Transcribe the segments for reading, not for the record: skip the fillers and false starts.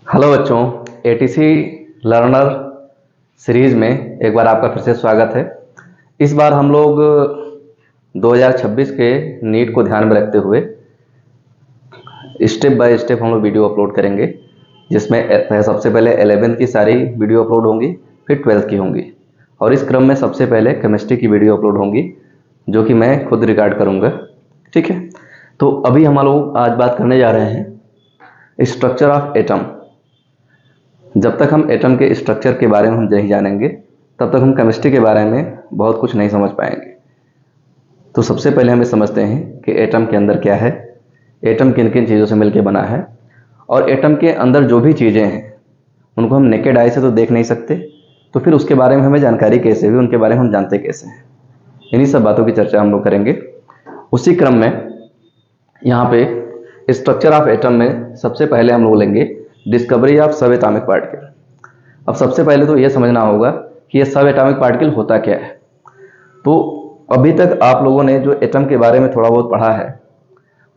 Hello बच्चों, ATC learner series में एक बार आपका फिर से स्वागत है। इस बार हम लोग 2026 के नीट को ध्यान में रखते हुए स्टेप बाय स्टेप हम लोग वीडियो अपलोड करेंगे, जिसमें सबसे पहले 11th की सारी वीडियो अपलोड होंगी, फिर 12th की होंगी, और इस क्रम में सबसे पहले केमिस्ट्री की वीडियो अपलोड होंगी, जो कि मैं खुद रिकॉर्ड करूँगा। ठीक है, तो अभी हम लोग आज बात करने जा रहे हैं स्ट्रक्चर ऑफ एटम। जब तक हम एटम के स्ट्रक्चर के बारे में हम नहीं जानेंगे, तब तक हम केमिस्ट्री के बारे में बहुत कुछ नहीं समझ पाएंगे। तो सबसे पहले हम ये समझते हैं कि एटम के अंदर क्या है, एटम किन किन चीज़ों से मिलकर बना है, और एटम के अंदर जो भी चीज़ें हैं उनको हम नेकेड आई से तो देख नहीं सकते, तो फिर उसके बारे में हमें जानकारी कैसे हुई, उनके बारे में हम जानते कैसे हैं। इन्हीं सब बातों की चर्चा हम लोग करेंगे। उसी क्रम में यहाँ पे स्ट्रक्चर ऑफ एटम में सबसे पहले हम लोग लेंगे डिस्कवरी ऑफ सब एटॉमिक पार्टिकल। अब सबसे पहले तो यह समझना होगा कि यह सब एटॉमिक पार्टिकल होता क्या है। तो अभी तक आप लोगों ने जो एटम के बारे में थोड़ा बहुत पढ़ा है,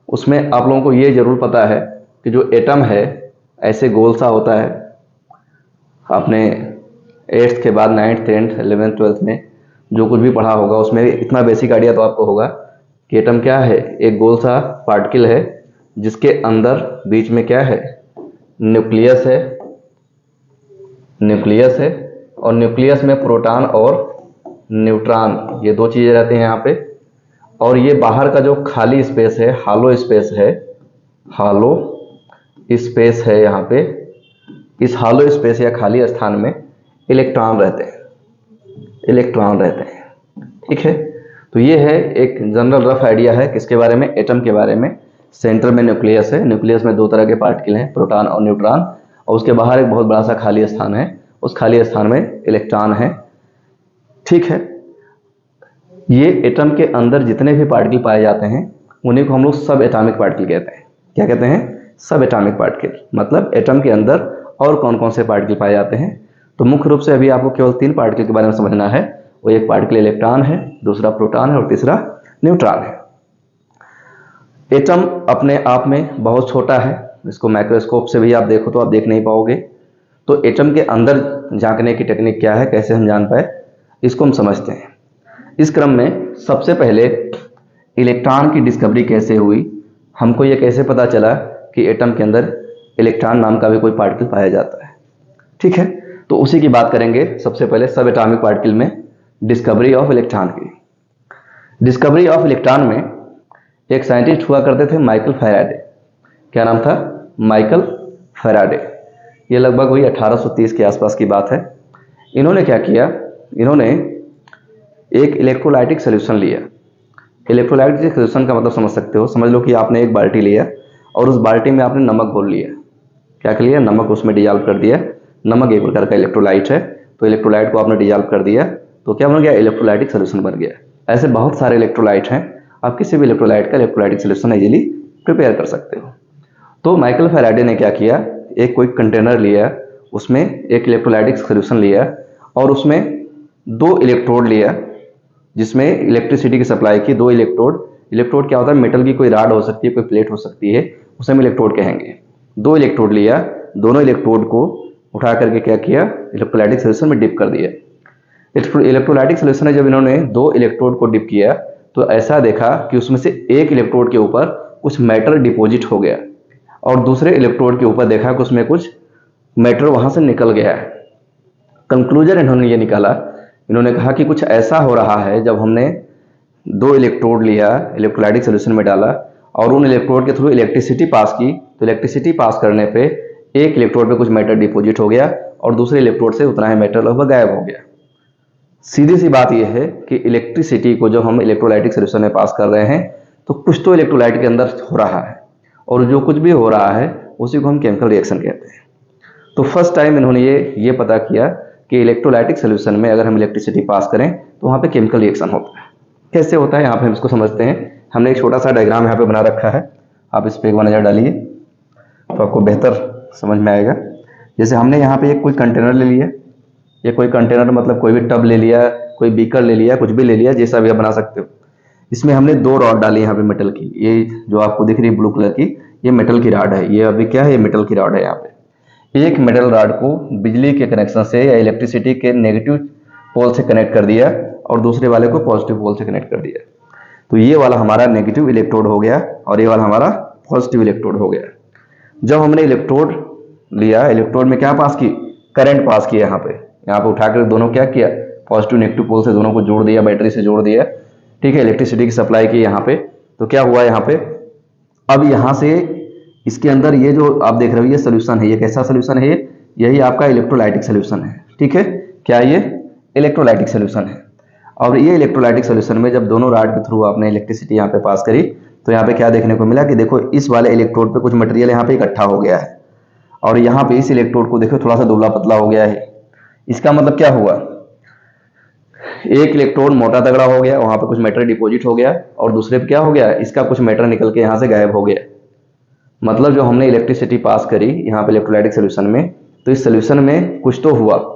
उसमें आप लोगों को यह जरूर पता है कि जो एटम है ऐसे गोल सा होता है। आपने 8th के बाद 9th 10th 11th 12th में जो कुछ भी पढ़ा होगा उसमें इतना बेसिक आइडिया तो आपको होगा कि एटम क्या है, एक गोल सा पार्टिकल है जिसके अंदर बीच में क्या है, न्यूक्लियस है, और न्यूक्लियस में प्रोटॉन और न्यूट्रॉन, ये दो चीजें रहती हैं यहाँ पे। और ये बाहर का जो खाली स्पेस है, हालो स्पेस है यहाँ पे, इस हालो स्पेस या खाली स्थान में इलेक्ट्रॉन रहते हैं। ठीक है, तो ये है एक जनरल रफ आइडिया है किसके बारे में, एटम के बारे में। सेंटर में न्यूक्लियस है, न्यूक्लियस में दो तरह के पार्टिकल हैं, प्रोटॉन और न्यूट्रॉन, और उसके बाहर एक बहुत बड़ा सा खाली स्थान है, उस खाली स्थान में इलेक्ट्रॉन है। ठीक है, ये एटम के अंदर जितने भी पार्टिकल पाए जाते हैं उन्हीं को हम लोग सब एटॉमिक पार्टिकल कहते हैं। क्या कहते हैं? सब एटॉमिक पार्टिकल। मतलब एटम के अंदर और कौन कौन से पार्टिकल पाए जाते हैं। तो मुख्य रूप से अभी आपको केवल 3 पार्टिकल के बारे में समझना है। वो एक पार्टिकल इलेक्ट्रॉन है, दूसरा प्रोटॉन है, और तीसरा न्यूट्रॉन है। एटम अपने आप में बहुत छोटा है, इसको माइक्रोस्कोप से भी आप देखो तो आप देख नहीं पाओगे। तो एटम के अंदर झांकने की टेक्निक क्या है, कैसे हम जान पाए, इसको हम समझते हैं। इस क्रम में सबसे पहले इलेक्ट्रॉन की डिस्कवरी कैसे हुई, हमको ये कैसे पता चला कि एटम के अंदर इलेक्ट्रॉन नाम का भी कोई पार्टिकल पाया जाता है। ठीक है, तो उसी की बात करेंगे सबसे पहले सब एटॉमिक पार्टिकल में डिस्कवरी ऑफ इलेक्ट्रॉन की। डिस्कवरी ऑफ इलेक्ट्रॉन में एक साइंटिस्ट हुआ करते थे, माइकल फैराडे। क्या नाम था? Michael Faraday. ये लगभग वही 1830 के आसपास की बात है। इन्होंने क्या किया, इन्होंने एक इलेक्ट्रोलाइटिक सोल्यूशन लिया। इलेक्ट्रोलाइटिक सोल्यूशन का मतलब समझ सकते हो, समझ लो कि आपने एक बाल्टी लिया और उस बाल्टी में आपने नमक घोल लिया। क्या कर लिया? नमक उसमें डिजॉल्व कर दिया। नमक एक प्रकार का इलेक्ट्रोलाइट है, तो इलेक्ट्रोलाइट को आपने डिजॉल्व कर दिया, तो क्या बन गया? इलेक्ट्रोलाइटिक सोल्यूशन बन गया। ऐसे बहुत सारे इलेक्ट्रोलाइट हैं, आप किसी भी इलेक्ट्रोलाइट का इलेक्ट्रोलाइटिक सोल्यूशन इजीली प्रिपेयर कर सकते हो। तो माइकल फैराडे ने क्या किया, एक कोई कंटेनर लिया, उसमें एक इलेक्ट्रोलाइटिक सोल्यूशन लिया और उसमें 2 इलेक्ट्रोड लिया, जिसमें इलेक्ट्रिसिटी की सप्लाई की। 2 इलेक्ट्रोड क्या होता है? मेटल की कोई राड हो सकती है, कोई प्लेट हो सकती है, उसे हम इलेक्ट्रोड कहेंगे। 2 इलेक्ट्रोड लिया, दोनों इलेक्ट्रोड को उठा करके क्या किया, इलेक्ट्रोलाइटिक सोल्यूशन में डिप कर दिया। इलेक्ट्रोलाइटिक सोल्यूशन में जब इन्होंने 2 इलेक्ट्रोड को डिप किया तो ऐसा देखा कि उसमें से एक इलेक्ट्रोड के ऊपर कुछ मैटर डिपॉजिट हो गया, और दूसरे इलेक्ट्रोड के ऊपर देखा कि उसमें कुछ मैटर वहां से निकल गया है। कंक्लूजन इन्होंने ये निकाला, इन्होंने कहा कि कुछ ऐसा हो रहा है, जब हमने 2 इलेक्ट्रोड लिया, इलेक्ट्रोलाइटिक सोल्यूशन में डाला और उन इलेक्ट्रोड के थ्रू इलेक्ट्रिसिटी पास की, तो इलेक्ट्रिसिटी पास करने पे एक इलेक्ट्रोड पे कुछ मैटर डिपॉजिट हो गया और दूसरे इलेक्ट्रोड से उतना ही मैटर लगभग गायब हो गया। सीधी सी बात यह है कि इलेक्ट्रिसिटी को जब हम इलेक्ट्रोलाइटिक सोल्यूशन में पास कर रहे हैं तो कुछ तो इलेक्ट्रोलाइट के अंदर हो रहा है, और जो कुछ भी हो रहा है उसी को हम केमिकल रिएक्शन कहते हैं। तो फर्स्ट टाइम इन्होंने ये पता किया कि इलेक्ट्रोलाइटिक सोल्यूशन में अगर हम इलेक्ट्रिसिटी पास करें तो वहाँ पे केमिकल रिएक्शन होता है। कैसे होता है यहाँ पे हम इसको समझते हैं। हमने एक छोटा सा डायग्राम यहाँ पे बना रखा है, आप इस पर एक बार नजर डालिए तो आपको बेहतर समझ में आएगा। जैसे हमने यहाँ पे एक कोई कंटेनर ले लिया, ये कोई कंटेनर मतलब कोई भी टब ले लिया, कोई बीकर ले लिया, कुछ भी ले लिया, जैसा भी आप बना सकते हो। इसमें हमने 2 रॉड डाली यहाँ पे मेटल की। ये जो आपको दिख रही है ब्लू कलर की, ये मेटल की रॉड है। ये अभी क्या है, ये मेटल की रॉड है यहाँ पे। एक मेटल रॉड को बिजली के कनेक्शन से या इलेक्ट्रिसिटी के नेगेटिव पोल से कनेक्ट कर दिया और दूसरे वाले को पॉजिटिव पोल से कनेक्ट कर दिया। तो ये वाला हमारा नेगेटिव इलेक्ट्रोड हो गया और ये वाला हमारा पॉजिटिव इलेक्ट्रोड हो गया। जब हमने इलेक्ट्रोड लिया, इलेक्ट्रोड में क्या पास की, करंट पास किया। यहाँ पे उठाकर दोनों क्या किया, पॉजिटिव नेगेटिव पोल से दोनों को जोड़ दिया, बैटरी से जोड़ दिया, ठीक है, इलेक्ट्रिसिटी की सप्लाई की यहाँ पे। तो क्या हुआ यहाँ पे, अब यहाँ से इसके अंदर ये जो आप देख रहे हो ये सोल्यूशन है। ये कैसा सोल्यूशन है, यही आपका इलेक्ट्रोलाइटिक सोल्यूशन है, ठीक है। क्या ये इलेक्ट्रोलाइटिक सोल्यूशन है। और ये इलेक्ट्रोलाइटिक सोल्यूशन में जब दोनों रॉड के थ्रू आपने इलेक्ट्रिसिटी यहाँ पे पास करी तो यहाँ पे क्या देखने को मिला कि देखो इस वाले इलेक्ट्रोड पे कुछ मटेरियल यहाँ पे इकट्ठा हो गया है और यहाँ पे इस इलेक्ट्रोड को देखो थोड़ा सा दुबला पतला हो गया है। इसका मतलब क्या हुआ, एक इलेक्ट्रोड मोटा तगड़ा हो गया, वहां पे कुछ मैटर डिपॉजिट हो गया और दूसरे पे क्या हो गया, इसका कुछ मैटर निकल के यहाँ से गायब हो गया। मतलब जो हमने इलेक्ट्रिसिटी पास करी यहाँ पे इलेक्ट्रोलाइटिक सोल्यूशन में, तो इस सोल्यूशन में कुछ तो हुआ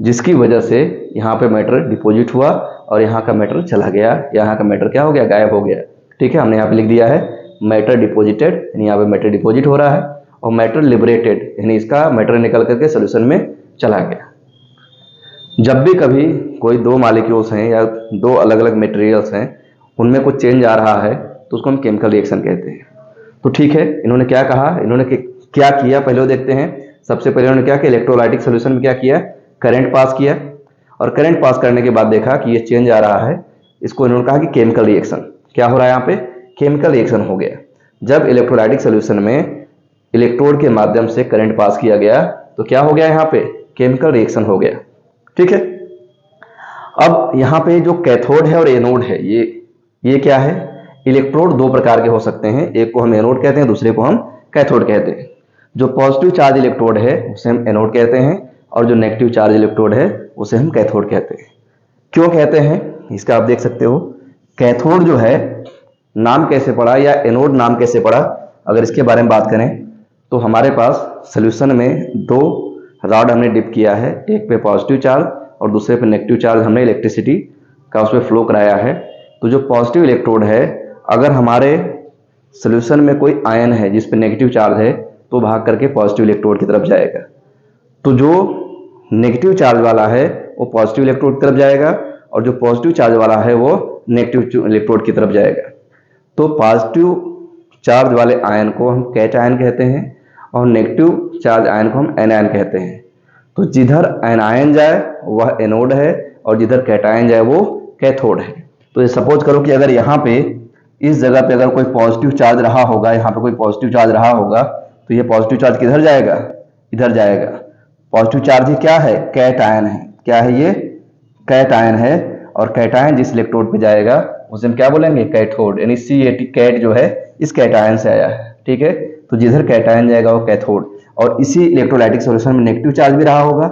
जिसकी वजह से यहाँ पे मैटर डिपॉजिट हुआ और यहाँ का मैटर चला गया, यहाँ का मैटर क्या हो गया, गायब हो गया, ठीक है। हमने यहाँ पे लिख दिया है मैटर डिपॉजिटेड, यानी यहाँ पे मैटर डिपॉजिट हो रहा है, और मैटर लिबरेटेड यानी इसका मैटर निकल करके सोल्यूशन में चला गया। जब भी कभी कोई दो मॉलिक्यूल्स हैं या दो अलग अलग मटेरियल्स हैं उनमें कुछ चेंज आ रहा है तो उसको हम केमिकल रिएक्शन कहते हैं। तो ठीक है, इन्होंने क्या कहा, इन्होंने क्या किया पहले वो देखते हैं। सबसे पहले उन्होंने क्या किया, इलेक्ट्रोलाइटिक सोल्यूशन में क्या किया, करंट पास किया और करंट पास करने के बाद देखा कि ये चेंज आ रहा है, इसको इन्होंने कहा कि केमिकल रिएक्शन। क्या हो रहा है यहाँ पे, केमिकल रिएक्शन हो गया। जब इलेक्ट्रोलाइटिक सोल्यूशन में इलेक्ट्रोड के माध्यम से करंट पास किया गया तो क्या हो गया, यहाँ पे केमिकल रिएक्शन हो गया, ठीक है। अब यहाँ पे जो कैथोड है और एनोड है, ये क्या है, इलेक्ट्रोड दो प्रकार के हो सकते हैं, एक को हम एनोड कहते हैं, दूसरे को हम कैथोड कहते हैं। जो पॉजिटिव चार्ज इलेक्ट्रोड है उसे हम एनोड कहते हैं और जो नेगेटिव चार्ज इलेक्ट्रोड है उसे हम कैथोड कहते हैं। क्यों कहते हैं, इसका आप देख सकते हो, कैथोड जो है नाम कैसे पड़ा या एनोड नाम कैसे पड़ा, अगर इसके बारे में बात करें तो हमारे पास सोल्यूशन में दो रॉड हमने डिप किया है, एक पे पॉजिटिव चार्ज और दूसरे पे नेगेटिव चार्ज हमने इलेक्ट्रिसिटी का उस पर फ्लो कराया है। तो जो पॉजिटिव इलेक्ट्रोड है, अगर हमारे सोल्यूशन में कोई आयन है जिस पे नेगेटिव चार्ज है तो भाग करके पॉजिटिव इलेक्ट्रोड की तरफ जाएगा। तो जो नेगेटिव चार्ज वाला है वो पॉजिटिव इलेक्ट्रोड की तरफ जाएगा और जो पॉजिटिव चार्ज वाला है वो नेगेटिव इलेक्ट्रोड की तरफ जाएगा। तो पॉजिटिव चार्ज वाले आयन को हम कैट आयन कहते हैं और नेगेटिव चार्ज आयन को हम एनायन कहते हैं। तो जिधर एनायन जाए वह एनोड है और जिधर कैटायन जाए वो कैथोड है। तो ये सपोज करो कि अगर यहाँ पे इस जगह पे अगर कोई पॉजिटिव चार्ज रहा होगा, यहाँ पे कोई पॉजिटिव चार्ज रहा होगा तो ये पॉजिटिव चार्ज किधर जाएगा, इधर जाएगा। पॉजिटिव चार्ज ही क्या है, कैटायन है। क्या है ये, कैटायन है। और कैटायन जिस इलेक्ट्रोड पे जाएगा उसे हम क्या बोलेंगे, कैथोड, यानी CAT कैट जो है इस कैटायन से आया है, ठीक है। तो जिधर कैटायन जाएगा वो कैथोड। और इसी इलेक्ट्रोलाइटिक सॉल्यूशन में नेगेटिव चार्ज भी रहा होगा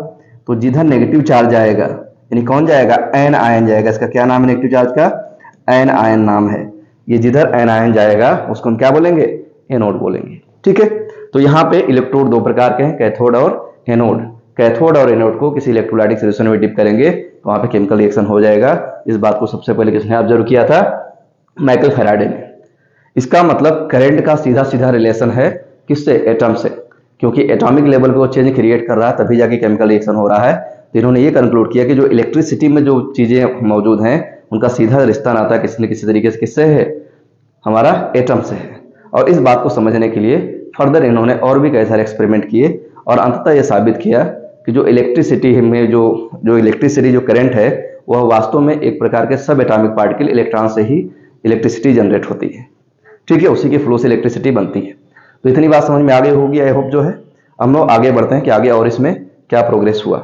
तो जिधर नेगेटिव चार्ज जाएगा यानी कौन जाएगा, एन आयन जाएगा। इसका क्या नाम है नेगेटिव चार्ज का, एन आयन नाम है। ये जिधर एन आयन जाएगा उसको हम क्या बोलेंगे, एनोड बोलेंगे, ठीक है। तो यहाँ पे इलेक्ट्रोड दो प्रकार के हैं, कैथोड और एनोड। कैथोड और एनोड को किसी इलेक्ट्रोलाइटिक सॉल्यूशन में डिप करेंगे तो वहां पे केमिकल रिएक्शन हो जाएगा। इस बात को सबसे पहले किसने ऑब्जर्व किया था, माइकल फैराडे ने। इसका मतलब करंट का सीधा सीधा रिलेशन है किससे, एटम से, क्योंकि एटॉमिक लेवल पे वो चेंज क्रिएट कर रहा है तभी जाके केमिकल रिएक्शन हो रहा है। तो इन्होंने ये कंक्लूड किया कि जो इलेक्ट्रिसिटी में जो चीजें मौजूद हैं उनका सीधा रिश्ता नाता किसी न किसी तरीके से किससे है, हमारा एटम से है। और इस बात को समझने के लिए फर्दर इन्होंने और भी कई सारे एक्सपेरिमेंट किए और अंततः यह साबित किया कि जो इलेक्ट्रिसिटी में जो इलेक्ट्रिसिटी जो करंट है वह वास्तव में एक प्रकार के सब एटॉमिक पार्टिकल इलेक्ट्रॉन से ही इलेक्ट्रिसिटी जनरेट होती है, ठीक है। उसी के फ्लो से इलेक्ट्रिसिटी बनती है। तो इतनी बात समझ में आ गई होगी आई होप जो है। हम लोग आगे बढ़ते हैं कि आगे और इसमें क्या प्रोग्रेस हुआ,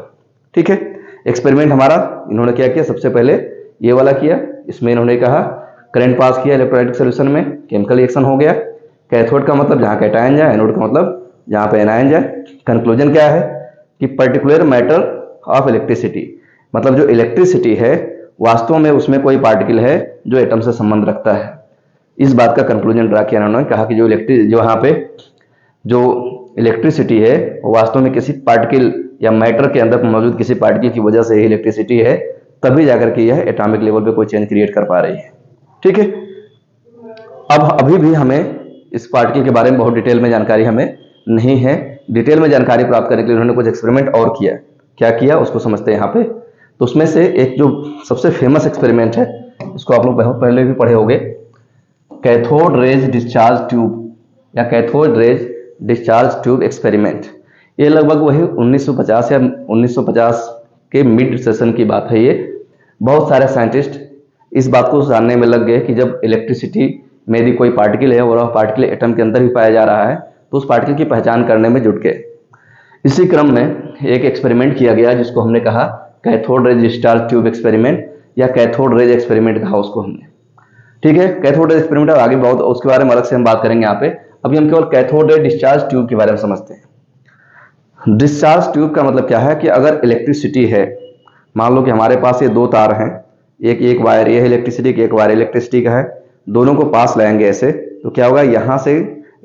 ठीक है। एक्सपेरिमेंट हमारा इन्होंने क्या किया, सबसे पहले ये वाला किया, इसमें इन्होंने कहा करंट पास किया इलेक्ट्रोलाइटिक सॉल्यूशन में, केमिकल रिएक्शन हो गया। कैथोड का मतलब जहाँ कैटायन जाए, एनोड का मतलब जहाँ पे एनायन जाए। कंक्लूजन क्या है कि पर्टिकुलर मैटर ऑफ इलेक्ट्रिसिटी, मतलब जो इलेक्ट्रिसिटी है वास्तव में उसमें कोई पार्टिकल है जो एटम से संबंध रखता है। इस बात का कंक्लूजन ड्रा किया उन्होंने, कहा कि जो यहाँ पे जो इलेक्ट्रिसिटी है वो वास्तव में किसी पार्टिकल या मैटर के अंदर मौजूद किसी पार्टिकल की वजह से ही इलेक्ट्रिसिटी है, तभी जाकर के यह एटॉमिक लेवल पे कोई चेंज क्रिएट कर पा रही है, ठीक है। अब अभी भी हमें इस पार्टिकल के बारे में बहुत डिटेल में जानकारी हमें नहीं है। डिटेल में जानकारी प्राप्त करने के लिए उन्होंने कुछ एक्सपेरिमेंट और किया। क्या किया उसको समझते हैं यहाँ पे। तो उसमें से एक जो सबसे फेमस एक्सपेरिमेंट है, इसको आप लोग बहुत पहले भी पढ़े होंगे, कैथोड रेज डिस्चार्ज ट्यूब या cathode rays discharge tube experiment. ये लगभग वही 1950 या 1950 के मिड सेशन की बात है। ये बहुत सारे साइंटिस्ट इस बात को जानने में लग गए कि जब इलेक्ट्रिसिटी में यदि कोई पार्टिकल है और वह पार्टिकल एटम के अंदर भी पाया जा रहा है तो उस पार्टिकल की पहचान करने में जुट गए। इसी क्रम में एक एक्सपेरिमेंट किया गया जिसको हमने कहा cathode rays discharge tube experiment या कैथोड रेज एक्सपेरिमेंट कहा उसको हमने। ठीक है, कैथोड रेज एक्सपेरिमेंट आगे बहुत उसके बारे में अलग से हम बात करेंगे यहाँ पे। अभी हम केवल कैथोड रेज डिस्चार्ज ट्यूब के बारे में समझते हैं। डिस्चार्ज ट्यूब का मतलब क्या है कि अगर इलेक्ट्रिसिटी है, मान लो कि हमारे पास ये दो तार हैं, एक वायर ये है इलेक्ट्रिसिटी का, एक वायर इलेक्ट्रिसिटी का है, दोनों को पास लाएंगे ऐसे, तो क्या होगा, यहाँ से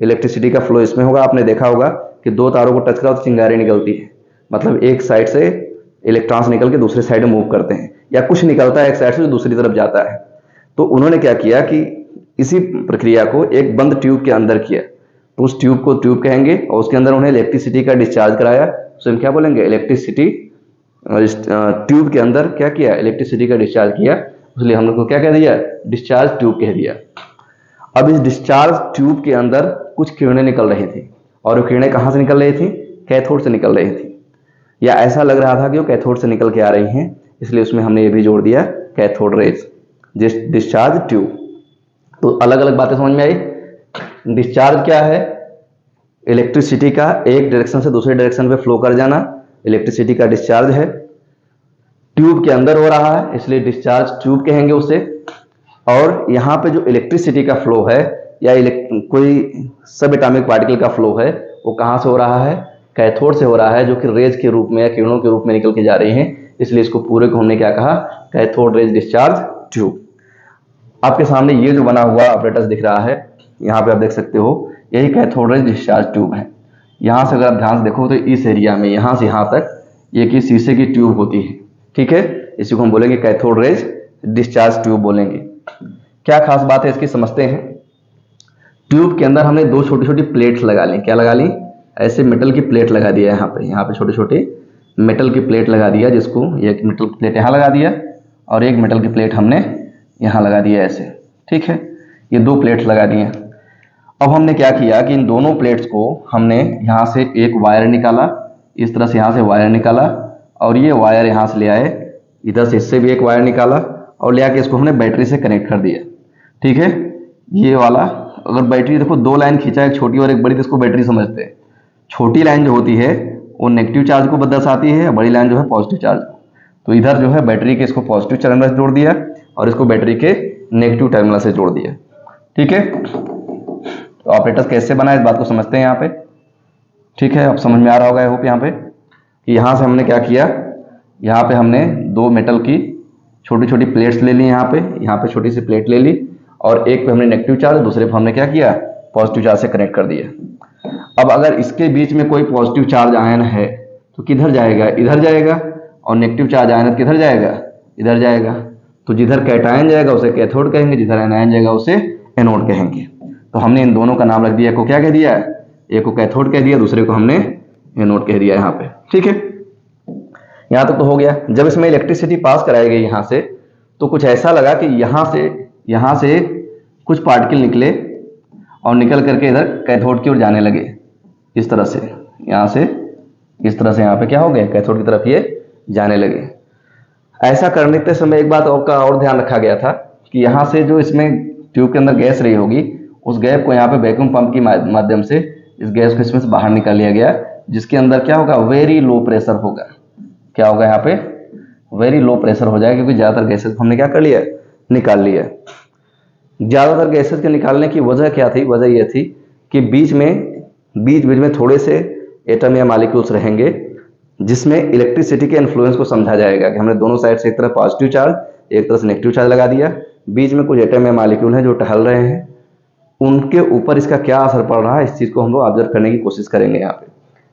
इलेक्ट्रिसिटी का फ्लो इसमें होगा। आपने देखा होगा कि दो तारों को टच करा तो चिंगारी निकलती है, मतलब एक साइड से इलेक्ट्रॉन्स निकल के दूसरे साइड में मूव करते हैं, या कुछ निकलता है एक साइड से जो दूसरी तरफ जाता है। तो उन्होंने क्या किया कि इसी प्रक्रिया को एक बंद ट्यूब के अंदर किया। तो उस ट्यूब को ट्यूब कहेंगे और उसके अंदर उन्हें इलेक्ट्रिसिटी का डिस्चार्ज कराया, उसे हम क्या बोलेंगे, इलेक्ट्रिसिटी। ट्यूब के अंदर क्या किया, इलेक्ट्रिसिटी का डिस्चार्ज किया, इसलिए हम लोग को क्या कह दिया, डिस्चार्ज ट्यूब कह दिया। अब इस डिस्चार्ज ट्यूब के अंदर कुछ किरणें निकल रही थी, और वो किरणें कहाँ से निकल रही थी, कैथोड से निकल रही थी, या ऐसा लग रहा था कि वो कैथोड से निकल के आ रही हैं, इसलिए उसमें हमने ये भी जोड़ दिया कैथोड रेज डिस्चार्ज ट्यूब। तो अलग अलग बातें समझ में आई। डिस्चार्ज क्या है, इलेक्ट्रिसिटी का एक डायरेक्शन से दूसरे डायरेक्शन पे फ्लो कर जाना, इलेक्ट्रिसिटी का डिस्चार्ज है, ट्यूब के अंदर हो रहा है इसलिए डिस्चार्ज ट्यूब कहेंगे उसे। और यहाँ पे जो इलेक्ट्रिसिटी का फ्लो है या कोई सब एटॉमिक पार्टिकल का फ्लो है वो कहाँ से हो रहा है, कैथोड से हो रहा है, जो कि रेज के रूप में या किरणों के रूप में निकल के जा रही हैं, इसलिए इसको पूरे को हमने क्या कहा, कैथोड रेज डिस्चार्ज ट्यूब। आपके सामने ये जो बना हुआ ऑपरेटर्स दिख रहा है, यहाँ पे आप देख सकते हो, यही कैथोड रेज डिस्चार्ज ट्यूब है। यहाँ से अगर आप ध्यान से देखो तो इस एरिया में यहाँ से यहाँ तक ये की शीशे की ट्यूब होती है। ठीक है, इसी को हम बोलेंगे कैथोड रेज डिस्चार्ज ट्यूब बोलेंगे। क्या खास बात है इसकी, समझते हैं। ट्यूब के अंदर हमने दो छोटी छोटी प्लेट्स लगा ली। क्या लगा ली, ऐसे मेटल की प्लेट लगा दिया है यहाँ पे छोटे छोटे मेटल की प्लेट लगा दिया, जिसको एक मेटल की प्लेट यहाँ लगा दिया और एक मेटल की प्लेट हमने यहाँ लगा दिया ऐसे। ठीक है, ये दो प्लेट्स लगा दिए। अब हमने क्या किया कि इन दोनों प्लेट्स को हमने यहाँ से एक वायर निकाला, इस तरह से यहाँ से वायर निकाला, और ये वायर यहाँ से ले आए, इधर से इससे भी एक वायर निकाला और ले आके इसको हमने बैटरी से कनेक्ट कर दिया। ठीक है, ये वाला अगर बैटरी देखो दो लाइन खींचा, एक छोटी और एक बड़ी, तो इसको बैटरी समझते हैं। छोटी लाइन जो होती है वो नेगेटिव चार्ज को दर्शाती है, बड़ी लाइन जो है पॉजिटिव चार्ज। तो इधर जो है बैटरी के इसको पॉजिटिव टर्मिनल से जोड़ दिया और इसको बैटरी के नेगेटिव टर्मिनल से जोड़ दिया। ठीक है, तो ऑपरेटर्स कैसे बना इस बात को समझते हैं यहाँ पे। ठीक है, अब समझ में आ रहा होगा आई होप यहाँ पे कि यहाँ से हमने क्या किया, यहाँ पे हमने दो मेटल की छोटी छोटी प्लेट्स ले ली, यहाँ पे छोटी सी प्लेट ले ली और एक पे हमने नेगेटिव चार्ज, दूसरे पे हमने क्या किया, पॉजिटिव चार्ज से कनेक्ट कर दिया। अब अगर इसके बीच में कोई पॉजिटिव चार्ज आयन है तो किधर जाएगा, इधर जाएगा, और नेगेटिव चार्ज आयन किधर जाएगा, इधर जाएगा। तो जिधर कैटायन जाएगा उसे कैथोड कहेंगे, जिधर एनायन जाएगा उसे एनोड कहेंगे। तो हमने इन दोनों का नाम रख दिया, को क्या कह दिया, एक को कैथोड कह दिया, दूसरे को हमने एनोड कह दिया यहाँ पे। ठीक है, यहाँ तक तो हो गया। जब इसमें इलेक्ट्रिसिटी पास कराई गई यहाँ से, तो कुछ ऐसा लगा कि यहाँ से कुछ पार्टिकल निकले और निकल करके इधर कैथोड की ओर जाने लगे, इस तरह से, यहाँ से इस तरह से यहाँ पे क्या हो गए, कैथोड की तरफ ये जाने लगे। ऐसा करने के समय एक बात और ध्यान रखा गया था कि यहाँ से जो इसमें ट्यूब के अंदर गैस रही होगी, उस गैस को यहाँ पे वैक्यूम पंप की माध्यम से इस गैस को इसमें से बाहर निकाल लिया गया, जिसके अंदर क्या होगा, वेरी लो प्रेशर होगा। क्या होगा, यहाँ पे वेरी लो प्रेशर हो जाएगा, क्योंकि ज्यादातर गैसेस को हमने क्या कर लिया, निकाल लिया। ज्यादातर गैसेस के निकालने की वजह क्या थी, वजह यह थी कि बीच में थोड़े से एटम या मॉलिक्यूल्स रहेंगे, जिसमें इलेक्ट्रिसिटी के इन्फ्लुएंस को समझा जाएगा कि हमने दोनों साइड से एक तरफ पॉजिटिव चार्ज, एक तरफ से नेगेटिव चार्ज लगा दिया, बीच में कुछ एटम या मॉलिक्यूल हैं जो टहल रहे हैं, उनके ऊपर इसका क्या असर पड़ रहा है, इस चीज को हम लोग ऑब्जर्व करने की कोशिश करेंगे यहाँ पे।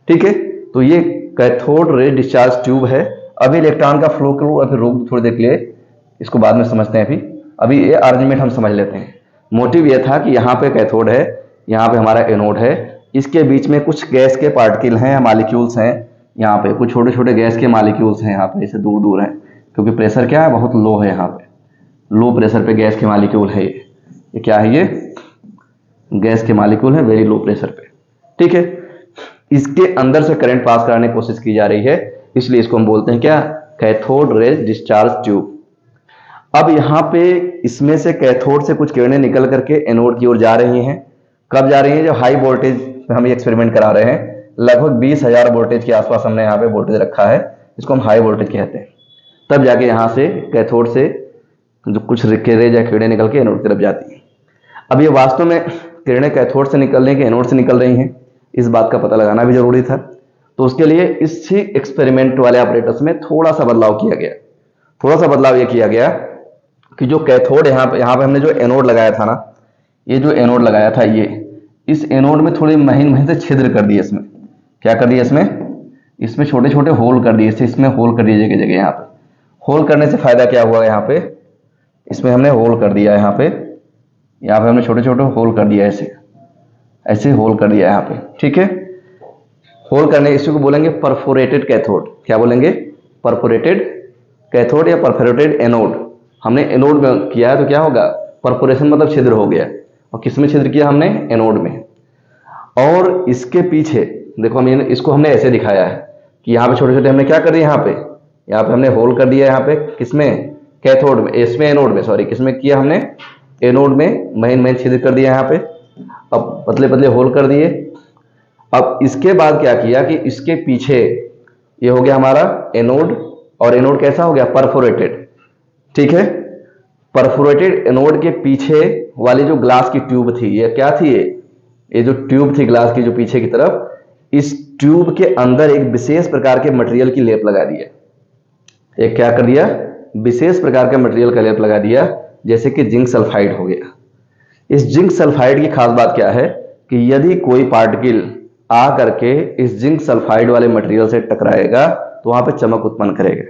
ठीक है, तो ये कैथोड रे डिस्चार्ज ट्यूब है। अभी इलेक्ट्रॉन का फ्लो करो, अभी रोक थोड़ी देर के लिए, इसको बाद में समझते हैं। अभी ये आर्गुमेंट हम समझ लेते हैं। मोटिव ये था कि यहाँ पे कैथोड है, यहाँ पे हमारा एनोड है, इसके बीच में कुछ गैस के पार्टिकल हैं, मॉलिक्यूल्स हैं, यहाँ पे कुछ छोटे छोटे गैस के मॉलिक्यूल्स हैं, यहाँ पे ऐसे दूर दूर हैं, क्योंकि प्रेशर क्या है, बहुत लो है, यहाँ पे लो प्रेशर पे गैस के मॉलिक्यूल है। ये क्या है, ये गैस के मॉलिक्यूल है वेरी लो प्रेशर पे, ठीक है। इसके अंदर से करंट पास कराने की कोशिश की जा रही है, इसलिए इसको हम बोलते हैं क्या, कैथोड रेज डिस्चार्ज ट्यूब। अब यहाँ पे इसमें से कैथोड से कुछ किरणें निकल करके एनोड की ओर जा रही हैं। कब जा रही हैं, जो हाई वोल्टेज पे हम एक्सपेरिमेंट करा रहे हैं, लगभग 20,000 वोल्टेज के आसपास हमने यहाँ पे वोल्टेज रखा है, इसको हम हाई वोल्टेज कहते हैं। तब जाके यहाँ से कैथोड से जो कुछ रेज या किरणें निकल के एनोड की तरफ जाती हैं। अब ये वास्तव में किरणें कैथोड से निकल रही हैं कि एनोड से निकल रही हैं, इस बात का पता लगाना भी जरूरी था। तो उसके लिए इसी एक्सपेरिमेंट वाले ऑपरेटर्स में थोड़ा सा बदलाव किया गया। थोड़ा सा बदलाव ये किया गया कि जो कैथोड यहाँ पे हमने जो एनोड लगाया था ना, ये जो एनोड लगाया था, ये इस एनोड में थोड़ी महीन महीन से छिद्र कर दिए। इसमें क्या कर दिया, इसमें छोटे छोटे होल कर दिए, इसमें होल कर दिए जगह जगह। यहाँ पे होल करने से फायदा क्या हुआ, यहाँ पे इसमें हमने होल कर दिया, यहाँ पे हमने छोटे छोटे होल कर दिया, ऐसे होल कर दिया यहाँ पे, ठीक है। होल करने इसी को बोलेंगे परफोरेटेड कैथोड। क्या बोलेंगे, परफोरेटेड कैथोड या परफोरेटेड एनोड। हमने एनोड में किया है तो क्या होगा, परफोरेशन मतलब छिद्र हो गया। और किस में छिद्र किया हमने, एनोड में। और इसके पीछे देखो, हम इसको हमने ऐसे दिखाया है कि यहाँ पे छोटे छोटे हमने क्या कर दिया, यहाँ पे हमने होल कर दिया, यहाँ पे किसमें, कैथोड में, इसमें एनोड में, सॉरी किसमें किया हमने, एनोड में महीन महीन छिद्र कर दिया यहाँ पे। अब पतले पतले होल कर दिए। अब इसके बाद क्या किया कि इसके पीछे ये हो गया हमारा एनोड, और एनोड कैसा हो गया, परफोरेटेड, ठीक है। परफोरेटेड एनोड के पीछे वाली जो ग्लास की ट्यूब थी, ये क्या थी, ये जो ट्यूब थी ग्लास की जो पीछे की तरफ, इस ट्यूब के अंदर एक विशेष प्रकार के मटेरियल की लेप लगा दिया। एक क्या कर दिया, विशेष प्रकार के मटेरियल का लेप लगा दिया, जैसे कि जिंक सल्फाइड हो गया। इस जिंक सल्फाइड की खास बात क्या है कि यदि कोई पार्टिकल आ करके इस जिंक सल्फाइड वाले मटेरियल से टकराएगा तो वहां पे चमक उत्पन्न करेगा,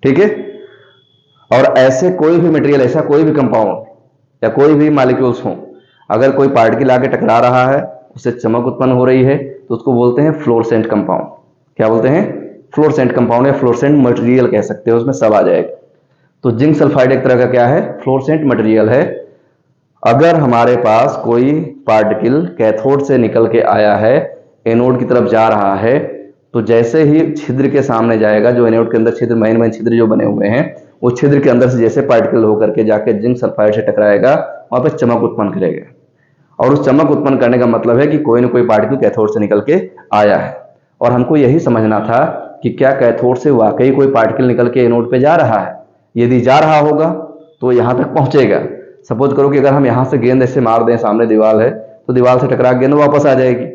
ठीक है। और ऐसे कोई भी मटेरियल, ऐसा कोई भी कंपाउंड या कोई भी मॉलिक्यूल्स हो, अगर कोई पार्टिकल आके टकरा रहा है, उससे चमक उत्पन्न हो रही है, तो उसको बोलते हैं फ्लोरेसेंट कंपाउंड। क्या बोलते हैं, फ्लोरेसेंट कंपाउंड या फ्लोरेसेंट मटेरियल कह सकते हो, उसमें सब आ जाएगा। तो जिंक सल्फाइड एक तरह का क्या है, फ्लोरेसेंट मटेरियल है। अगर हमारे पास कोई पार्टिकल कैथोड से निकल के आया है, एनोड की तरफ जा रहा है, तो जैसे ही छिद्र के सामने जाएगा, जो एनोड के अंदर छिद्र, महीन महीन छिद्र जो बने हुए हैं, वो छिद्र के अंदर से जैसे पार्टिकल होकर के जाके जिंक सल्फाइड से टकराएगा, वहां पे चमक उत्पन्न करेगा। और उस चमक उत्पन्न करने का मतलब है कि कोई ना कोई पार्टिकल कैथोड से निकल के आया है। और हमको यही समझना था कि क्या कैथोड से वाकई कोई पार्टिकल निकल के एनोड पे जा रहा है। यदि जा रहा होगा तो यहां तक पहुंचेगा। सपोज करो कि अगर हम यहां से गेंद ऐसे मार दें, सामने दीवार है, तो दीवार से टकरा गेंद वापस आ जाएगी।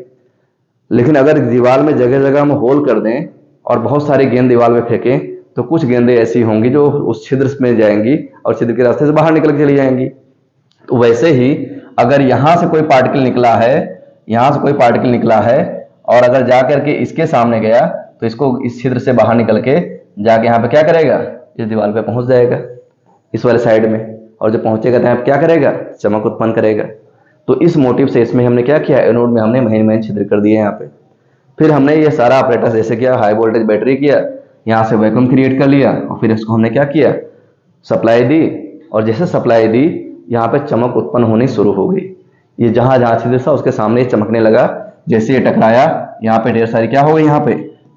लेकिन अगर दीवार में जगह जगह हम होल कर दें और बहुत सारी गेंद दीवार में फेंकें, तो कुछ गेंदें ऐसी होंगी जो उस छिद्र में जाएंगी और छिद्र के रास्ते से बाहर निकल के चली जाएंगी। तो वैसे ही अगर यहां से कोई पार्टिकल निकला है, यहां से कोई पार्टिकल निकला है और अगर जाकर के इसके सामने गया, तो इसको इस छिद्र से बाहर निकल के जाके यहाँ पे क्या करेगा, इस दीवार पे पहुंच जाएगा, इस वाले साइड में। और जब पहुंचेगा तो यहाँ पे क्या करेगा, चमक उत्पन्न करेगा। तो इस मोटिव से इसमें हमने क्या किया, एनोड में हमने महीन महीन छिद्र कर दिए यहाँ पे। फिर हमने ये सारा ऑपरेटर जैसे किया, हाई वोल्टेज बैटरी किया, यहाँ से वैक्यूम क्रिएट कर लिया, और फिर इसको हमने क्या किया, सप्लाई दी। और जैसे सप्लाई दी, यहाँ पे चमक उत्पन्न होनी शुरू हो गई। ये जहां जहां छिद्र था उसके सामने चमकने लगा। जैसे ये टकराया, यहाँ पे ढेर सारी क्या हो गई, यहाँ पे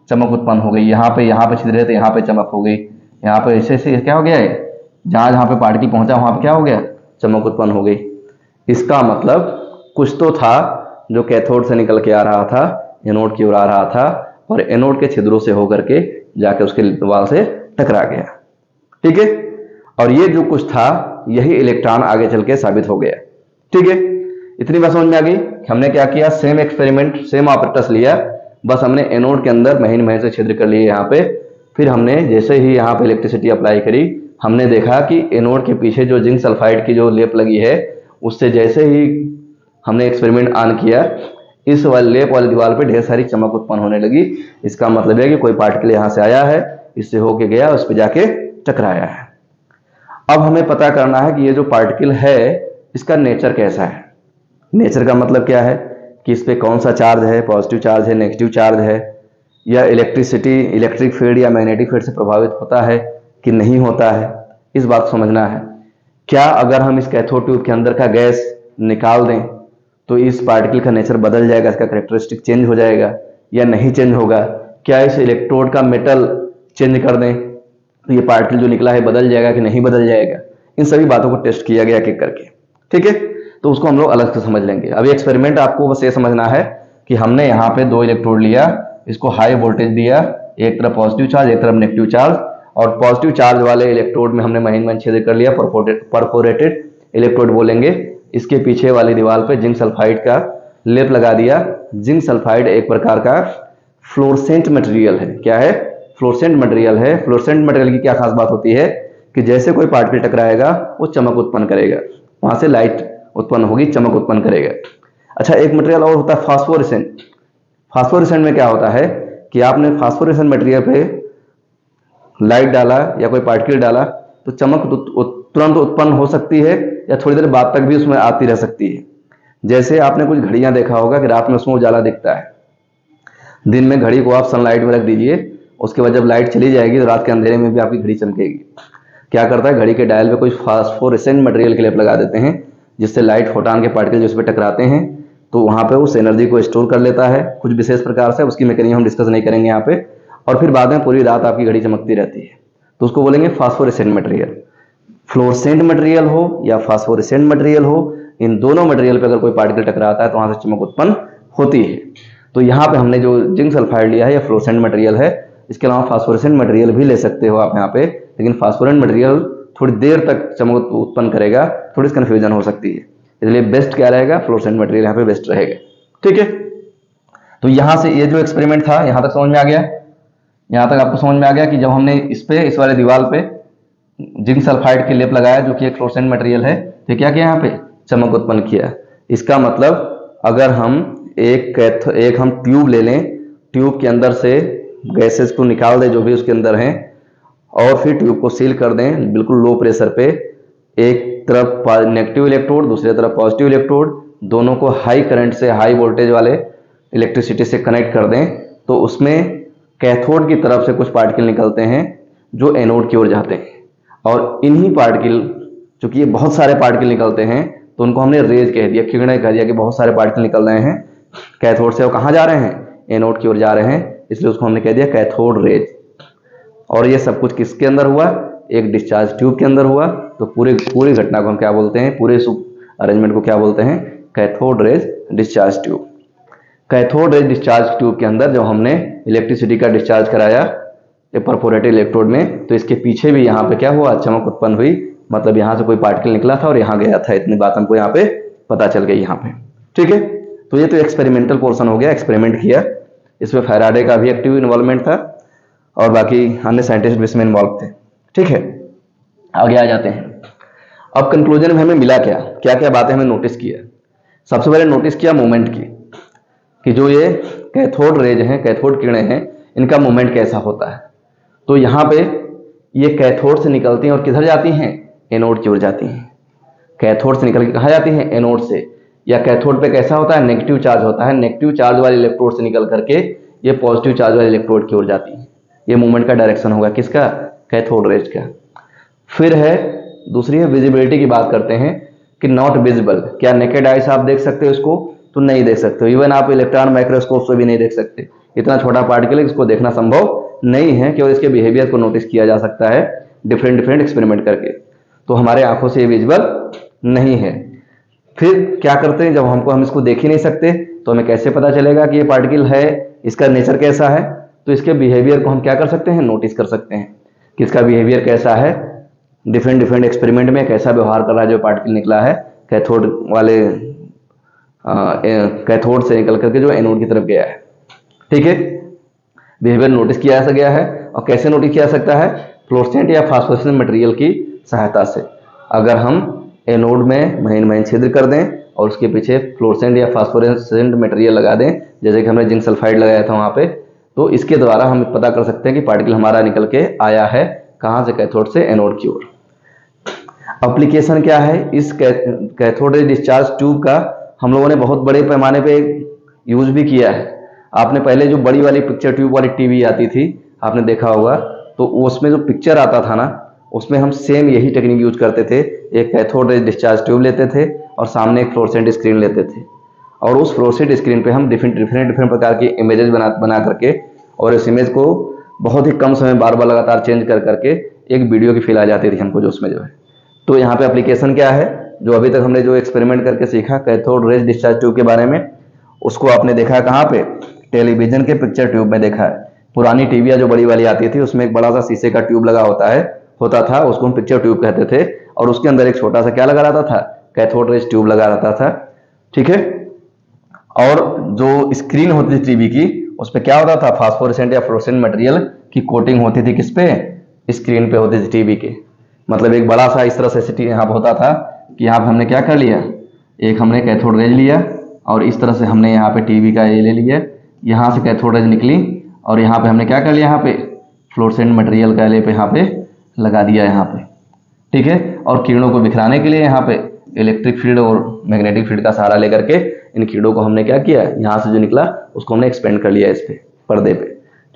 चमक उत्पन्न हो गई। यहाँ पे छिद्र है तो यहाँ पे चमक हो गई। यहाँ पे ऐसे ऐसे क्या हो गया है, जहां जहां पे पार्टिकल पहुंचा वहां पे क्या हो गया, चमक उत्पन्न हो गई। इसका मतलब कुछ तो था जो कैथोड से निकल के आ रहा था, एनोड की ओर आ रहा था, और एनोड के छिद्रों से होकर के जाके उसके दीवार से टकरा गया, ठीक है। और ये जो कुछ था, यही इलेक्ट्रॉन आगे चल के साबित हो गया, ठीक है। इतनी बात समझ में आ गई। हमने क्या किया, सेम एक्सपेरिमेंट, सेम ऑपरेटर्स लिया, बस हमने एनोड के अंदर महीन महीन से छिद्र कर लिए यहाँ पे। फिर हमने जैसे ही यहाँ पे इलेक्ट्रिसिटी अप्लाई करी, हमने देखा कि एनोड के पीछे जो जिंक सल्फाइड की जो लेप लगी है, उससे जैसे ही हमने एक्सपेरिमेंट ऑन किया, इस वाले लेप वाली दीवार पे ढेर सारी चमक उत्पन्न होने लगी। इसका मतलब है कि कोई पार्टिकल यहाँ से आया है, इससे होके गया, उस पर जाके टकराया है। अब हमें पता करना है कि ये जो पार्टिकल है, इसका नेचर कैसा है। नेचर का मतलब क्या है कि इस पे कौन सा चार्ज है, पॉजिटिव चार्ज है, नेगेटिव चार्ज है, या इलेक्ट्रिक फील्ड या मैग्नेटिक फील्ड से प्रभावित होता है कि नहीं होता है, इस बात को समझना है। क्या अगर हम इस कैथोड ट्यूब के अंदर का गैस निकाल दें तो इस पार्टिकल का नेचर बदल जाएगा, इसका कैरेक्टरिस्टिक चेंज हो जाएगा या नहीं चेंज होगा? क्या इस इलेक्ट्रोड का मेटल चेंज कर दें तो ये पार्टिकल जो निकला है बदल जाएगा कि नहीं बदल जाएगा? इन सभी बातों को टेस्ट किया गया एक करके, ठीक है। तो उसको हम लोग अलग से समझ लेंगे। अभी एक्सपेरिमेंट आपको बस ये समझना है कि हमने यहाँ पे 2 इलेक्ट्रोड लिया, इसको हाई वोल्टेज दिया, एक तरफ पॉजिटिव चार्ज एक तरफ नेगेटिव चार्ज, और पॉजिटिव चार्ज वाले इलेक्ट्रोड में हमने महीन छेद कर लिया, परफोरेटेड इलेक्ट्रोड बोलेंगे। इसके पीछे वाली दीवार पे जिंक सल्फाइड का लेप लगा दिया। जिंक सल्फाइड एक प्रकार का फ्लोरोसेंट मटेरियल है। क्या है? फ्लोरोसेंट मटेरियल है। फ्लोरोसेंट मटेरियल की क्या खास बात होती है कि जैसे कोई पार्टिकल टकराएगा वो चमक उत्पन्न करेगा, वहां से लाइट उत्पन्न होगी, चमक उत्पन्न करेगा। अच्छा, एक मटेरियल और होता है फास्फोरेसेंट। फास्फोरेसेंट में क्या होता है कि आपने फास्फोरेसेंट मटेरियल पे लाइट डाला या कोई पार्टिकल डाला तो चमक तुरंत उत्पन्न हो सकती है या थोड़ी देर बाद तक भी उसमें आती रह सकती है। जैसे आपने कुछ घड़ियां देखा होगा कि रात में उसमें उजाला दिखता है, दिन में घड़ी को आप सनलाइट में रख दीजिए, उसके बाद जब लाइट चली जाएगी तो रात के अंधेरे में भी आपकी घड़ी चमकेगी। क्या करता है, घड़ी के डायल पे कुछ फास्फोरेसेंट मटेरियल के लेप लगा देते हैं, जिससे लाइट फोटॉन के पार्टिकल जिस पे टकराते हैं तो वहां पे उस एनर्जी को स्टोर कर लेता है कुछ विशेष प्रकार से। उसकी मैकेनिज्म हम डिस्कस नहीं करेंगे यहाँ पे, और फिर बाद में पूरी रात आपकी घड़ी चमकती रहती है, तो उसको बोलेंगे फास्फोरेसेंट मटेरियल। फ्लोरोसेंट मटेरियल हो या फास्फोरेसेंट मटेरियल हो, इन दोनों मटेरियल पे अगर कोई पार्टिकल टकराता है तो वहां से चमक उत्पन्न होती है। तो यहाँ पे हमने जो जिंक सल्फाइड लिया है या फ्लोरोसेंट मटेरियल है। इसके अलावा फास्फोरेसेंट मटेरियल भी ले सकते हो आप यहाँ पे, लेकिन फास्फोरेसेंट मटेरियल थोड़ी देर तक चमक उत्पन्न करेगा, थोड़ी सी कंफ्यूजन हो सकती है, इसलिए बेस्ट क्या रहेगा, फ्लोरोसेंट मटेरियल यहाँ पे बेस्ट रहेगा, ठीक है। तो यहाँ से ये जो एक्सपेरिमेंट था यहाँ तक समझ में आ गया। यहाँ तक आपको समझ में आ गया कि जब हमने इस वाले दीवार पे जिंक सल्फाइड के लेप लगाया जो कि एक फ्लोरोसेंट मटेरियल है, तो क्या किया, यहाँ पे चमक उत्पन्न किया। इसका मतलब अगर हम एक हम ट्यूब ले लें, ट्यूब के अंदर से गैसेस को निकाल दें जो भी उसके अंदर हैं, और फिर ट्यूब को सील कर दें बिल्कुल लो प्रेशर पे, एक तरफ नेगेटिव इलेक्ट्रोड दूसरी तरफ पॉजिटिव इलेक्ट्रोड, दोनों को हाई करंट से हाई वोल्टेज वाले इलेक्ट्रिसिटी से कनेक्ट कर दें, तो उसमें कैथोड की तरफ से कुछ पार्टिकल निकलते हैं जो एनोड की ओर जाते हैं, और इन्हीं पार्टिकल, चूंकि ये बहुत सारे पार्टिकल निकलते हैं तो उनको हमने रेज कह दिया, किरणें कह दिया कि बहुत सारे पार्टिकल निकल रहे हैं कैथोड से, वो कहाँ जा रहे हैं, एनोड की ओर जा रहे हैं, इसलिए उसको हमने कह दिया कैथोड रेज। और ये सब कुछ किसके अंदर हुआ, एक डिस्चार्ज ट्यूब के अंदर हुआ। तो पूरी घटना को हम क्या बोलते हैं, पूरे अरेंजमेंट को क्या बोलते हैं, cathode rays discharge tube. Cathode rays discharge tube के अंदर जब हमने इलेक्ट्रिसिटी का डिस्चार्ज कराया परफोरेटेड इलेक्ट्रोड में, तो इसके पीछे भी यहाँ पे क्या हुआ, चमक उत्पन्न हुई, मतलब यहाँ से कोई पार्टिकल निकला था और यहाँ गया था, इतनी बात हमको यहाँ पे पता चल गई यहाँ पे, ठीक है। तो ये तो एक्सपेरिमेंटल पोर्शन हो गया, एक्सपेरिमेंट किया, इसमें फैराडे का भी एक्टिव इन्वॉल्वमेंट था और बाकी अन्य साइंटिस्ट भी इसमें इन्वॉल्व थे, ठीक है। आगे आ जाते हैं। अब कंक्लूजन में हमें मिला क्या क्या क्या बातें हमें नोटिस किया। सबसे पहले नोटिस किया मूवमेंट की, कि जो ये कैथोड रेज हैं, कैथोड किरणें हैं, इनका मूवमेंट कैसा होता है। तो यहाँ पे ये कैथोड से निकलती हैं और किधर जाती हैं, एनोड की ओर जाती हैं। कैथोड से निकल के कहाँ जाती हैं, एनोड से। या कैथोड पे कैसा होता है, नेगेटिव चार्ज होता है, नेगेटिव चार्ज वाले इलेक्ट्रोड से निकल करके ये पॉजिटिव चार्ज वाले इलेक्ट्रोड की ओर जाती है। ये मूवमेंट का डायरेक्शन होगा किसका, कैथोड रेज का। फिर है दूसरी है विजिबिलिटी की बात करते हैं कि नॉट विजिबल, क्या नेकेड आई से आप देख सकते हो इसको, तो नहीं देख सकते हो। इवन आप इलेक्ट्रॉन माइक्रोस्कोप से भी नहीं देख सकते, इतना छोटा पार्टिकल है, इसको देखना संभव नहीं है, केवल इसके बिहेवियर को नोटिस किया जा सकता है डिफरेंट एक्सपेरिमेंट करके। तो हमारे आंखों से ये विजिबल नहीं है। फिर क्या करते हैं, जब हम इसको देख ही नहीं सकते तो हमें कैसे पता चलेगा कि ये पार्टिकल है, इसका नेचर कैसा है। तो इसके बिहेवियर को हम क्या कर सकते हैं, नोटिस कर सकते हैं कि इसका बिहेवियर कैसा है, डिफरेंट एक्सपेरिमेंट में कैसा व्यवहार कर रहा है जो पार्टिकल निकला है कैथोड वाले कैथोड से निकल करके जो एनोड की तरफ गया है, ठीक है। बिहेवियर नोटिस किया जा गया है, और कैसे नोटिस किया जा सकता है, फ्लोरोसेंट या फास्फोरेसेंट मटेरियल की सहायता से। अगर हम एनोड में महीन छिद्र कर दें और उसके पीछे फ्लोरोसेंट या फास्फोरेसेंट मटेरियल लगा दें, जैसे कि हमने जिंक सल्फाइड लगाया था वहां पे, तो इसके द्वारा हम पता कर सकते हैं कि पार्टिकल हमारा निकल के आया है कहां से, कैथोड से एनोड की ओर। एप्लीकेशन क्या है इस कैथोड रे डिस्चार्ज ट्यूब का, हम लोगों ने बहुत बड़े पैमाने पे यूज भी किया है। आपने पहले जो बड़ी वाली पिक्चर ट्यूब वाली टीवी आती थी, आपने देखा होगा, तो उसमें जो पिक्चर आता था ना, उसमें हम सेम यही टेक्निक यूज करते थे। एक कैथोड रे डिस्चार्ज ट्यूब लेते थे और सामने एक फ्लोरोसेंट स्क्रीन लेते थे, और उस फ्लोरोसेंट स्क्रीन पे हम डिफरेंट प्रकार की इमेजेस बना करके, और इस इमेज को बहुत ही कम समय बार बार लगातार चेंज कर करके एक वीडियो की फील आ जाती थी हमको, जो उसमें जो है। तो यहाँ पे एप्लीकेशन क्या है, जो अभी तक हमने जो एक्सपेरिमेंट करके सीखा कैथोड रेज डिस्चार्ज ट्यूब के बारे में, उसको आपने देखा है कहाँ पे? टेलीविजन के पिक्चर ट्यूब में देखा है। पुरानी टीवियां जो बड़ी वाली आती थी, उसमें एक बड़ा सा शीशे का ट्यूब लगा होता था, उसको हम पिक्चर ट्यूब कहते थे, और उसके अंदर एक छोटा सा क्या लगा रहता था? कैथोड रेज ट्यूब लगा रहता था, ठीक है। और जो स्क्रीन होती थी टीवी की, उस पर क्या होता था? फास्फोरेसेंट या फ्लोरोसेंट मटेरियल की कोटिंग होती थी। किस पे? स्क्रीन पे होती थी टीवी के। मतलब एक बड़ा सा इस तरह से यहाँ पर होता था कि यहाँ पे हमने क्या कर लिया, एक हमने कैथोड रेज लिया, और इस तरह से हमने यहाँ पे टीवी का ये ले लिया, यहाँ से कैथोड रेज निकली, और यहाँ पे हमने क्या कर लिया, यहाँ पे फ्लोरोसेंट मटेरियल का ले पे यहाँ पे लगा दिया यहाँ पे, ठीक है। और किरणों को बिखराने के लिए यहाँ पे इलेक्ट्रिक फील्ड और मैग्नेटिक फील्ड का सहारा लेकर के इन किरणों को हमने क्या किया, यहाँ से जो निकला उसको हमने एक्सपेंड कर लिया इस पे, पर्दे पे,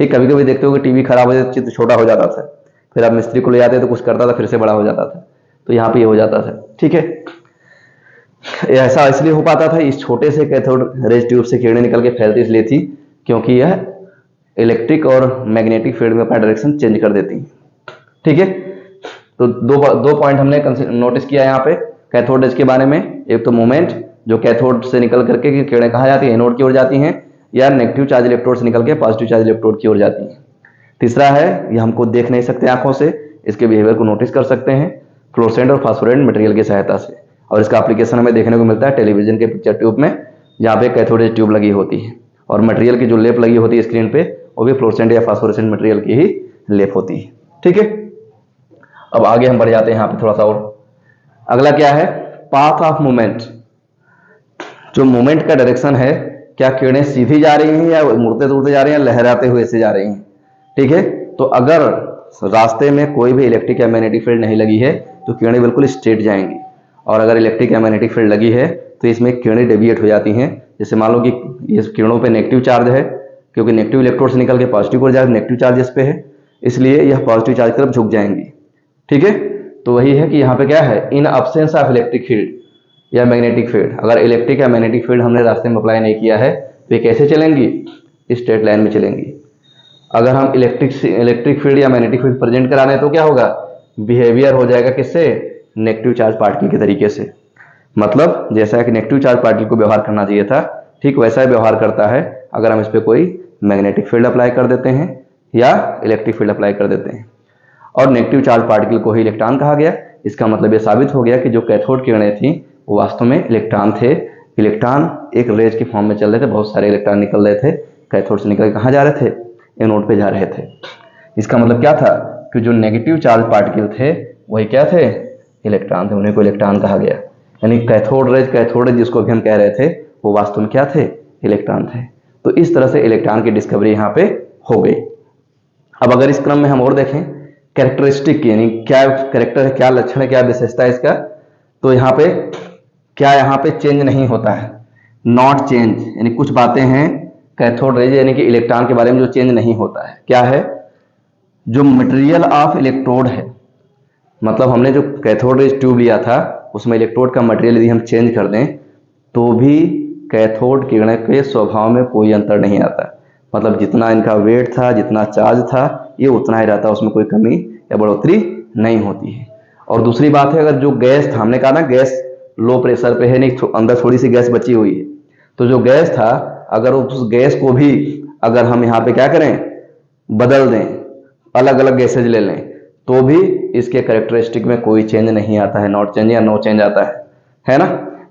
ठीक। कभी कभी देखते हो कि टीवी खराब हो जाती, चित्र छोटा हो जाता था, फिर आप मिस्त्री को ले जाते तो कुछ करता था, फिर से बड़ा हो जाता था, तो यहाँ पे ये हो जाता था, ठीक है। ऐसा इसलिए हो पाता था, इस छोटे से कैथोड रेज ट्यूब से किरणें निकल के फैलती इसलिए थी क्योंकि यह इलेक्ट्रिक और मैग्नेटिक फील्ड में अपना डायरेक्शन चेंज कर देती, ठीक है। तो दो पॉइंट हमने नोटिस किया यहाँ पे कैथोड रेज के बारे में। एक तो मोमेंट, जो कैथोड से निकल करके किरणें कहाँ जाती है, एनोड की ओर जाती हैं, या नेगेटिव चार्ज इलेक्ट्रोड से निकल के पॉजिटिव चार्ज इलेक्ट्रोड की ओर जाती हैं। तीसरा है, ये हमको देख नहीं सकते आंखों से, इसके बिहेवियर को नोटिस कर सकते हैं फ्लोरोसेंट और फास्फोरेंट मटेरियल की सहायता से, और इसका एप्लीकेशन हमें देखने को मिलता है टेलीविजन के पिक्चर ट्यूब में, जहाँ पे कैथोड रेज ट्यूब लगी होती है, और मटेरियल की जो लेप लगी होती है स्क्रीन पे, वो भी फ्लोरोसेंट या फास्फोरेसेंट मटेरियल की ही लेप होती है, ठीक है। अब आगे हम बढ़ जाते हैं यहाँ पे थोड़ा सा और। अगला क्या है? Path of movement. जो मूवमेंट का डायरेक्शन है, क्या किरणें सीधी जा रही हैं या मुड़ते तुड़ते जा रही हैं, लहराते हुए से जा रही हैं, ठीक है। तो अगर रास्ते में कोई भी इलेक्ट्रिक या मैग्नेटिक फील्ड नहीं लगी है तो किरणें बिल्कुल स्ट्रेट जाएंगी, और अगर इलेक्ट्रिक या मैग्नेटिक फील्ड लगी है तो इसमें किरणें डेविएट हो जाती हैं। जैसे मान लो कि ये किरणों पे नेगेटिव चार्ज है, क्योंकि नेगेटिव इलेक्ट्रोड से निकल के पॉजिटिव को जाए, नेगेटिव चार्ज इस पे है, इसलिए यह पॉजिटिव चार्ज की तरफ झुक जाएंगी, ठीक है। तो वही है कि यहाँ पे क्या है, इन अब्सेंस ऑफ इलेक्ट्रिक फील्ड या मैग्नेटिक फील्ड, अगर इलेक्ट्रिक या मैग्नेटिक फील्ड हमने रास्ते में अप्लाई नहीं किया है तो ये कैसे चलेंगी? स्ट्रेट लाइन में चलेंगी। अगर हम इलेक्ट्रिक फील्ड या मैग्नेटिक फील्ड प्रेजेंट कराने तो क्या होगा? बिहेवियर हो जाएगा किससे? नेगेटिव चार्ज पार्टिकल के तरीके से। मतलब जैसा कि नेगेटिव चार्ज पार्टिकल को व्यवहार करना चाहिए था, ठीक वैसा ही व्यवहार करता है अगर हम इस पर कोई मैग्नेटिक फील्ड अप्लाई कर देते हैं या इलेक्ट्रिक फील्ड अप्लाई कर देते हैं। और नेगेटिव चार्ज पार्टिकल को ही इलेक्ट्रॉन कहा गया। इसका मतलब ये साबित हो गया कि जो कैथोड किरणें थी वो वास्तव में इलेक्ट्रॉन थे। इलेक्ट्रॉन एक रेज के फॉर्म में चल रहे थे, बहुत सारे इलेक्ट्रॉन निकल रहे थे, कैथोड से निकल कहाँ जा रहे थे? एनोड पे जा रहे थे। इसका मतलब क्या था कि जो नेगेटिव चार्ज पार्टिकल थे वही क्या थे? इलेक्ट्रॉन थे, उन्हें को इलेक्ट्रॉन कहा गया। यानी कैथोड रेज जिसको भी हम कह रहे थे वो वास्तव में क्या थे? इलेक्ट्रॉन थे। तो इस तरह से इलेक्ट्रॉन की डिस्कवरी यहाँ पे हो गई। अब अगर इस क्रम में हम और देखें कैरेक्टरिस्टिक, यानी क्या कैरेक्टर है, क्या लक्षण है, क्या विशेषता है इसका, तो यहाँ पे क्या, यहाँ पे चेंज नहीं होता है, नॉट चेंज। यानी कुछ बातें हैं कैथोड रेज यानी कि इलेक्ट्रॉन के बारे में जो चेंज नहीं होता है। क्या है? जो मटेरियल ऑफ इलेक्ट्रोड है, मतलब हमने जो कैथोड रेज ट्यूब लिया था उसमें इलेक्ट्रोड का मटेरियल यदि हम चेंज कर दें तो भी कैथोड किरणें के स्वभाव में कोई अंतर नहीं आता। मतलब जितना इनका वेट था, जितना चार्ज था, ये उतना ही रहता, उसमें कोई कमी या बढ़ोतरी नहीं होती है। और दूसरी बात है, अगर जो गैस था, हमने कहा ना गैस लो प्रेशर पे है, नहीं अंदर थोड़ी सी गैस बची हुई है, तो जो गैस था अगर उस गैस को भी अगर हम यहाँ पे क्या करें, बदल दें, अलग अलग गैसेज ले लें, तो भी इसके कैरेक्टरिस्टिक में कोई चेंज नहीं आता है। नॉट चेंज या नो चेंज आता है ना।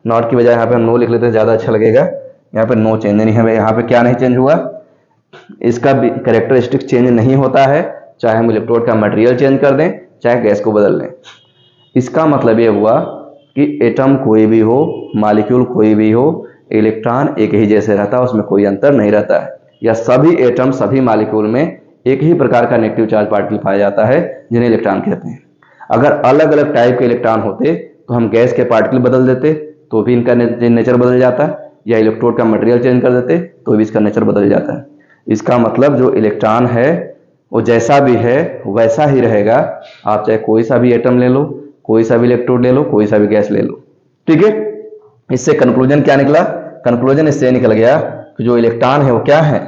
नॉट की बजाय यहाँ पे हम नो लिख लेते हैं, ज़्यादा अच्छा लगेगा। यहाँ पे नो चेंज नहीं है, यहाँ पे क्या नहीं चेंज हुआ, इसका कैरेक्टरिस्टिक चेंज नहीं होता है, चाहे हम इलेक्ट्रोड का मटेरियल चेंज कर दें, चाहे गैस को बदल लें। इसका मतलब ये हुआ कि एटम कोई भी हो, मॉलिक्यूल कोई भी हो, इलेक्ट्रॉन एक ही जैसे रहता है, उसमें कोई अंतर नहीं रहता है। या सभी एटम, सभी मॉलिक्यूल में एक ही प्रकार का नेगेटिव चार्ज पार्टिकल पाया जाता है जिन्हें इलेक्ट्रॉन कहते हैं। अगर अलग अलग टाइप के इलेक्ट्रॉन होते तो हम गैस के पार्टिकल बदल देते तो भी इनका नेचर बदल जाता, या इलेक्ट्रोड का मटेरियल चेंज कर देते तो भी इसका नेचर बदल जाता है। इसका मतलब जो इलेक्ट्रॉन है वो जैसा भी है वैसा ही रहेगा, आप चाहे कोई सा भी एटम ले लो, कोई सा भी इलेक्ट्रोड ले लो, कोई सा भी गैस ले लो। ठीक है, इससे कंक्लूजन क्या निकला? कंक्लूजन इससे निकल गया कि जो इलेक्ट्रॉन है वो क्या है?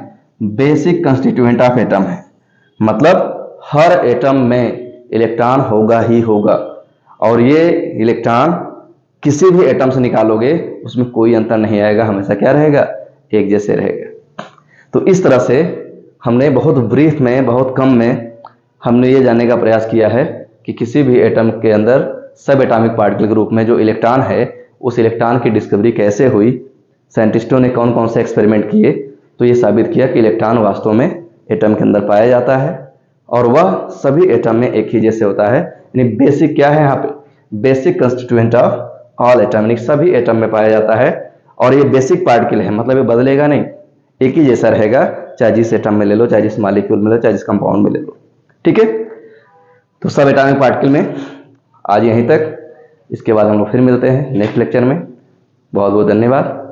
बेसिक कंस्टिट्यूएंट ऑफ एटम है। मतलब हर एटम में इलेक्ट्रॉन होगा ही होगा, और ये इलेक्ट्रॉन किसी भी एटम से निकालोगे उसमें कोई अंतर नहीं आएगा, हमेशा क्या रहेगा? एक जैसे रहेगा। तो इस तरह से हमने बहुत ब्रीफ में, बहुत कम में हमने ये जानने का प्रयास किया है कि किसी भी एटम के अंदर सब एटॉमिक पार्टिकल के रूप में जो इलेक्ट्रॉन है, उस इलेक्ट्रॉन की डिस्कवरी कैसे हुई, साइंटिस्टों ने कौन कौन से एक्सपेरिमेंट किए, तो ये साबित किया कि इलेक्ट्रॉन वास्तव में एटम के अंदर पाया जाता है और वह सभी एटम में एक ही जैसे होता है। यानी बेसिक क्या है यहाँ पे? Basic constituent of all atom, यानी सभी एटम में पाया जाता है। और ये बेसिक पार्टिकल है, मतलब ये बदलेगा नहीं, एक ही जैसा रहेगा, चाहे जिस एटम में ले लो, चाहे जिस मॉलिक्यूल में ले लो, चाहे जिस कंपाउंड में ले लो। ठीक है, तो सब एटॉमिक पार्टिकल में आज यहीं तक। इसके बाद हम लोग फिर मिलते हैं नेक्स्ट लेक्चर में। बहुत बहुत धन्यवाद।